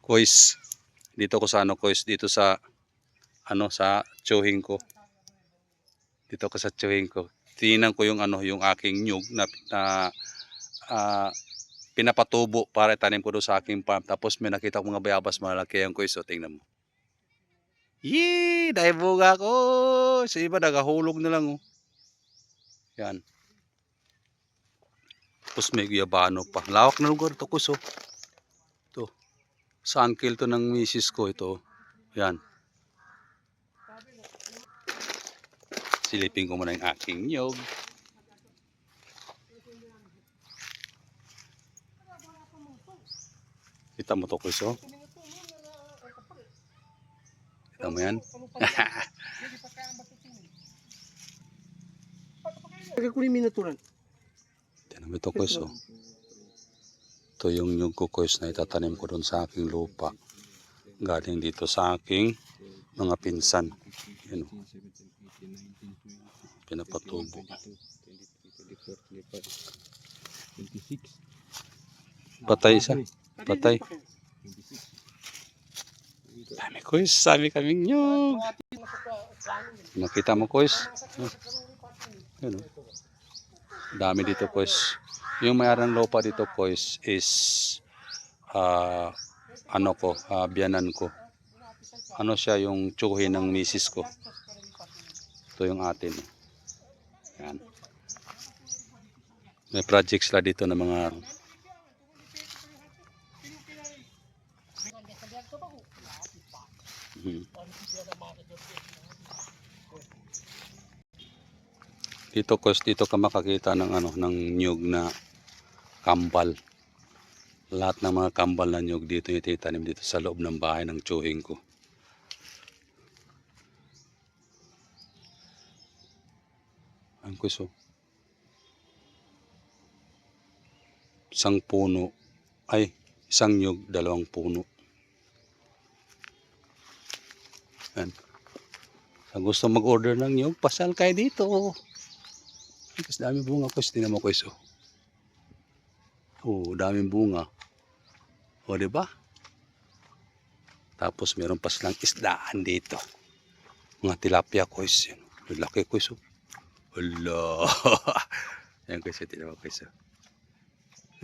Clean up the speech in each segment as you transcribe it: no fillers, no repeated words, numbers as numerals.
Kois. Dito ko sa ano, kois, dito sa ano, sa tsuhing ko. Dito ko sa tsuhing ko. Tingnan ko yung ano, yung aking nyug na ah, pinapatubo para itanim ko doon sa aking farm. Tapos may nakita ko mga bayabas malaki ang kois. So tingnan mo. Yee! Dahil bunga ko! Sa iba nagahulog na lang oh. Yan. Tapos may guyabano pa. Lawak na lugar to kus oh. Ito. Sa uncle to ng misis ko ito. Yan. Silipin ko muna yung aking nyog. Kita mo to kus oh. Kita mo yan? Tiyan mo ito kus oh. Ito yung nyug ko kus na itatanim ko doon sa aking lupa. Galing dito sa aking mga pinsan. Yan oh. Pinapatubo. Patay isa. Patay. Dami kuis. Sabi kaming nyug. Nakita mo kuis. Yan oh. Dami dito kuis. Yung mayroong lupa dito kuis is ano ko, biyanan ko. Ano siya yung tsuhin ng misis ko. Ito yung atin. Yan. May project sila dito ng mga dito dito ka makakita ng ano ng nyug na kambal. Lahat ng mga kambal na nyug dito ititanim dito sa loob ng bahay ng tsuhing ko. Ang kuso. Isang puno. Ay, isang nyug, dalawang puno. Yan. Sa gusto mag-order ng nyug, pasal kayo dito. Kasi dami bunga ko. Tingnan mo kuso. Oh, daming bunga. O, diba? Tapos meron pa silang isdaan dito. Mga tilapia kuis. Laki kuis. Hala. Yan kuis. Tingnan mo kuis.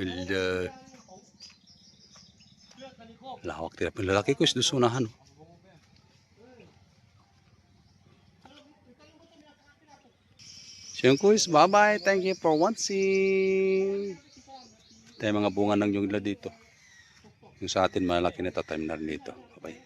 Hala. Lawak tilapia. Lalaki kuis. Dusunahan. So yun kuis. Bye-bye. Thank you for watching. Ito yung mga bunga ng nyugla dito. Yung sa atin malaki na tatanim na rin dito. Bye-bye.